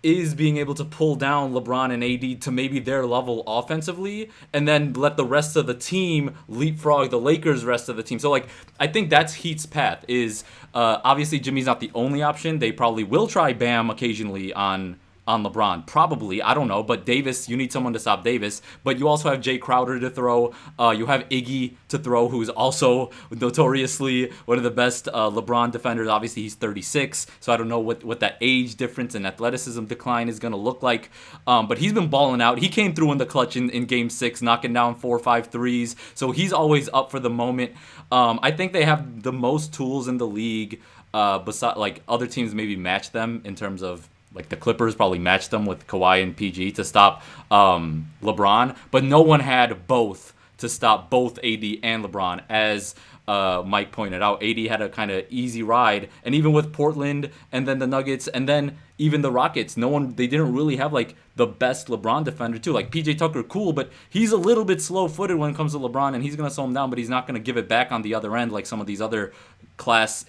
is being able to pull down LeBron and AD to maybe their level offensively, and then let the rest of the team leapfrog the Lakers' rest of the team. So, like, I think that's Heat's path. Is obviously Jimmy's not the only option. They probably will try Bam occasionally on LeBron. Probably. I don't know. But Davis, you need someone to stop Davis. But you also have Jay Crowder to throw. You have Iggy to throw, who's also notoriously one of the best LeBron defenders. Obviously, he's 36. So I don't know what that age difference and athleticism decline is going to look like. But he's been balling out. He came through in the clutch in Game 6, knocking down 4 or 5 threes. So he's always up for the moment. I think they have the most tools in the league. Besides, like, other teams maybe match them in terms of, like, the Clippers probably matched them with Kawhi and PG to stop LeBron, but no one had both to stop both AD and LeBron. As Mike pointed out, AD had a kind of easy ride, and even with Portland and then the Nuggets and then even the Rockets, they didn't really have like the best LeBron defender too. Like PJ Tucker, cool, but he's a little bit slow-footed when it comes to LeBron, and he's gonna slow him down, but he's not gonna give it back on the other end like some of these other class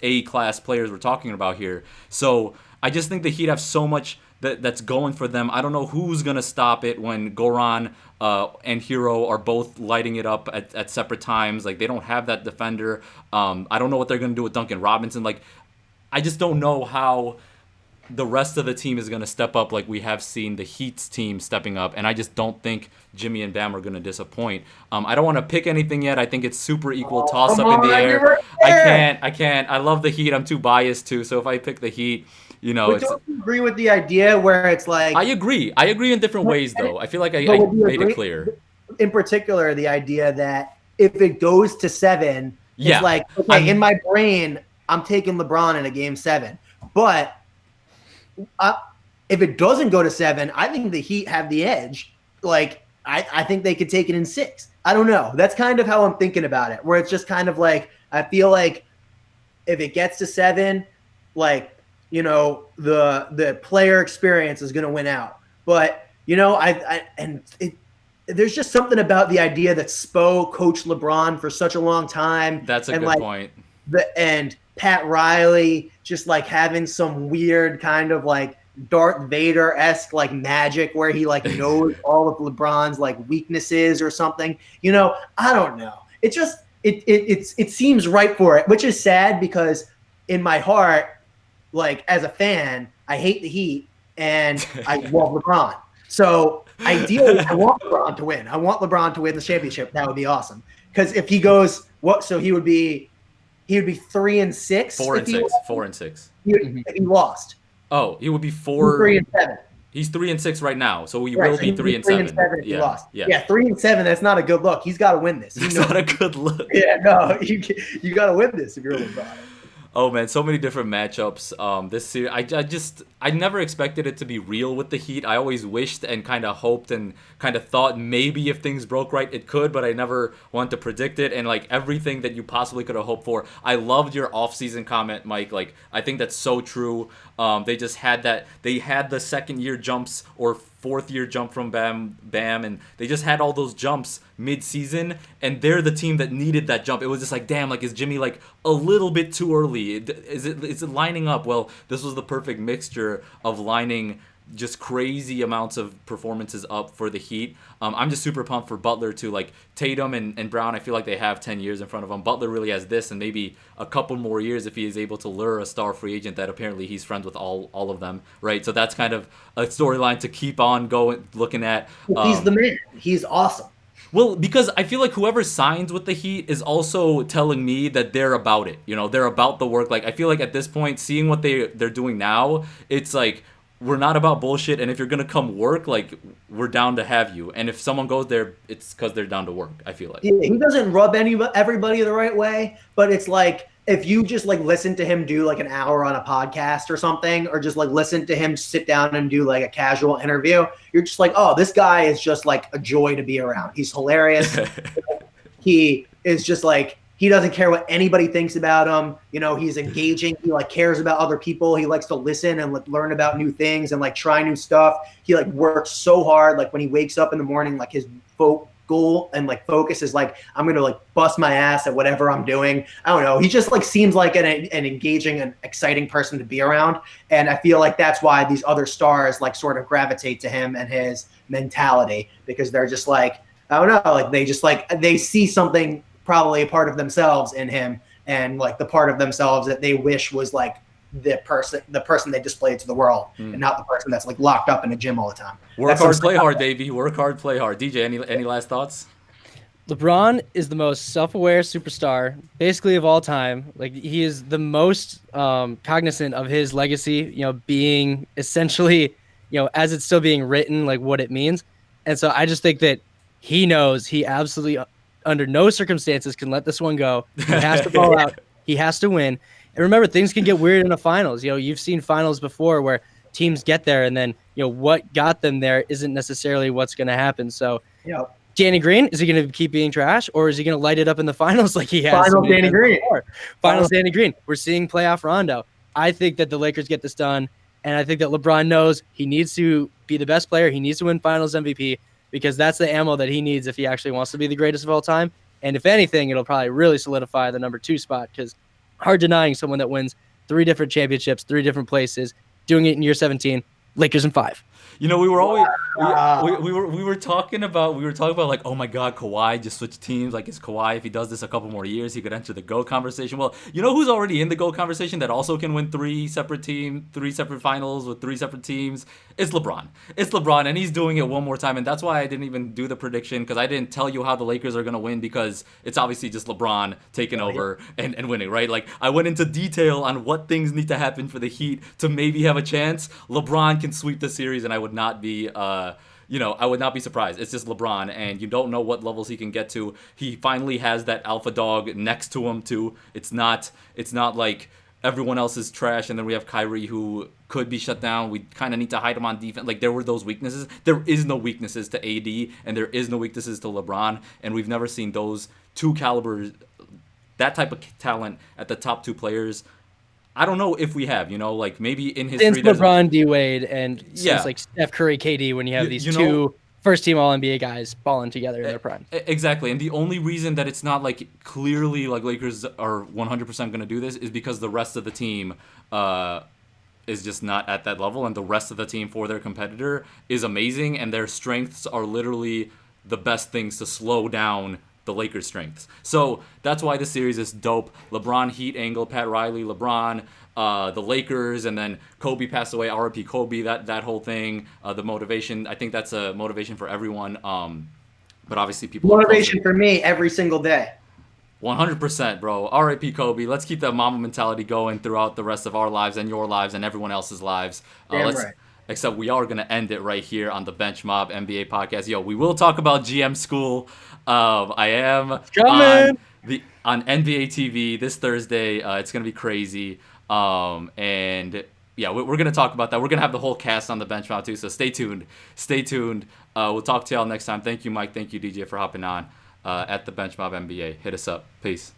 players we're talking about here. So I just think the Heat have so much that's going for them. I don't know who's going to stop it when Goran and Hero are both lighting it up at separate times. Like, they don't have that defender. I don't know what they're going to do with Duncan Robinson. Like, I just don't know how the rest of the team is going to step up like we have seen the Heat's team stepping up, and I just don't think Jimmy and Bam are going to disappoint. I don't want to pick anything yet. I think it's super equal toss-up in the air. I can't. I love the Heat. I'm too biased too, so if I pick the Heat, but don't you agree with the idea where it's like... I agree in different ways, though. I feel like I made it clear. In particular, the idea that if it goes to 7, it's like, okay, in my brain, I'm taking LeBron in a Game 7. But if it doesn't go to 7, I think the Heat have the edge. Like, I think they could take it in 6. I don't know. That's kind of how I'm thinking about it, where it's just kind of like, I feel like if it gets to 7, like, the player experience is going to win out. But, there's just something about the idea that Spo coached LeBron for such a long time. That's a good point. And Pat Riley just like having some weird kind of like Darth Vader-esque like magic where he like knows all of LeBron's like weaknesses or something. I don't know. It just it seems right for it, which is sad because in my heart, like, as a fan, I hate the Heat and I love LeBron. So ideally, I want LeBron to win. I want LeBron to win the championship. That would be awesome. Because if he goes, so he would be 3-6. 4-6. If he lost. Oh, he would be 3-7. He's 3-6 right now, so he will be 3-7. If he lost. Yeah, 3-7. That's not a good look. He's got to win this. It's not a good look. Yeah, no, you got to win this if you're LeBron. Oh man, so many different matchups. This series, I never expected it to be real with the Heat. I always wished and kind of hoped and kind of thought maybe if things broke right it could, but I never wanted to predict it. And like everything that you possibly could have hoped for. I loved your off-season comment, Mike. Like, I think that's so true. They just had that. They had the second-year jumps or fourth-year jump from Bam, and they just had all those jumps mid-season, and they're the team that needed that jump. It was just like, damn, like, is Jimmy like a little bit too early? Is it lining up? Well, this was the perfect mixture of lining just crazy amounts of performances up for the Heat. I'm just super pumped for Butler too. Like, Tatum and Brown, I feel like they have 10 years in front of them. Butler really has this and maybe a couple more years if he is able to lure a star free agent that apparently he's friends with all of them, right? So that's kind of a storyline to keep on going, looking at. He's the man. He's awesome. Well, because I feel like whoever signs with the Heat is also telling me that they're about it. They're about the work. Like I feel like at this point, seeing what they're doing now, it's like we're not about bullshit. And if you're gonna come work, like we're down to have you. And if someone goes there, it's because they're down to work. I feel like he doesn't rub everybody the right way, but it's like if you just like listen to him do like an hour on a podcast or something, or just like listen to him sit down and do like a casual interview, you're just like, oh, this guy is just like a joy to be around. He's hilarious. He is just like, he doesn't care what anybody thinks about him. He's engaging. He like cares about other people. He likes to listen and like learn about new things and like try new stuff. He like works so hard. Like when he wakes up in the morning, like his goal and like focus is like, I'm gonna like bust my ass at whatever I'm doing. I don't know. He just like seems like an engaging and exciting person to be around. And I feel like that's why these other stars like sort of gravitate to him and his mentality, because they're just like, I don't know, like they see something, probably a part of themselves in him, and like the part of themselves that they wish was like the person they displayed to the world, and not the person that's like locked up in a gym all the time. Work hard, play hard, Davey. Work hard, play hard. DJ, any last thoughts? LeBron is the most self-aware superstar basically of all time. Like he is the most cognizant of his legacy, being essentially, as it's still being written, like what it means. And so I just think that he knows he absolutely under no circumstances can let this one go. He has to ball out. He has to win. And remember, things can get weird in the finals. You've seen finals before where teams get there and then, what got them there isn't necessarily what's going to happen. So, Danny Green, is he going to keep being trash, or is he going to light it up in the finals like he has? Finals Danny Green. Finals Danny Green. We're seeing playoff Rondo. I think that the Lakers get this done, and I think that LeBron knows he needs to be the best player. He needs to win finals MVP because that's the ammo that he needs if he actually wants to be the greatest of all time. And if anything, it'll probably really solidify the number 2 spot, because hard denying someone that wins 3 different championships, 3 different places, doing it in year 17, Lakers in 5. We were always we were talking about like, oh my God, Kawhi just switched teams. Like, is Kawhi, if he does this a couple more years, he could enter the GOAT conversation? Well, who's already in the GOAT conversation that also can win 3 separate finals with 3 separate teams? It's LeBron. It's LeBron, and he's doing it one more time. And that's why I didn't even do the prediction, because I didn't tell you how the Lakers are gonna win, because it's obviously just LeBron taking over and winning, right? Like, I went into detail on what things need to happen for the Heat to maybe have a chance. LeBron can sweep the series, and I would not be I would not be surprised. It's just LeBron, and you don't know what levels he can get to. He finally has that alpha dog next to him too. It's not like everyone else is trash, and then we have Kyrie, who could be shut down. We kind of need to hide him on defense. Like, there were those weaknesses. There is no weaknesses to AD, and there is no weaknesses to LeBron, and we've never seen those 2 calibers, that type of talent at the top 2 players. I don't know if we have, like maybe in history. Since LeBron, D-Wade, and since like Steph Curry, KD, when you have these 2 first-team All-NBA guys balling together in their prime. Exactly, and the only reason that it's not like clearly like Lakers are 100% going to do this is because the rest of the team is just not at that level, and the rest of the team for their competitor is amazing, and their strengths are literally the best things to slow down the Lakers' strengths. So that's why this series is dope. LeBron Heat angle, Pat Riley, LeBron, the Lakers, and then Kobe passed away, RIP Kobe, that whole thing, the motivation. I think that's a motivation for everyone. But obviously people... Motivation for me every single day. 100%, bro. RIP Kobe. Let's keep that Mamba mentality going throughout the rest of our lives and your lives and everyone else's lives. Right. Except we are going to end it right here on the Bench Mob NBA podcast. We will talk about GM School. I am on NBA TV this Thursday. It's going to be crazy. And yeah, we're going to talk about that. We're going to have the whole cast on the Bench Mob too. So stay tuned. We'll talk to y'all next time. Thank you, Mike. Thank you, DJ, for hopping on at the Bench Mob NBA. Hit us up. Peace.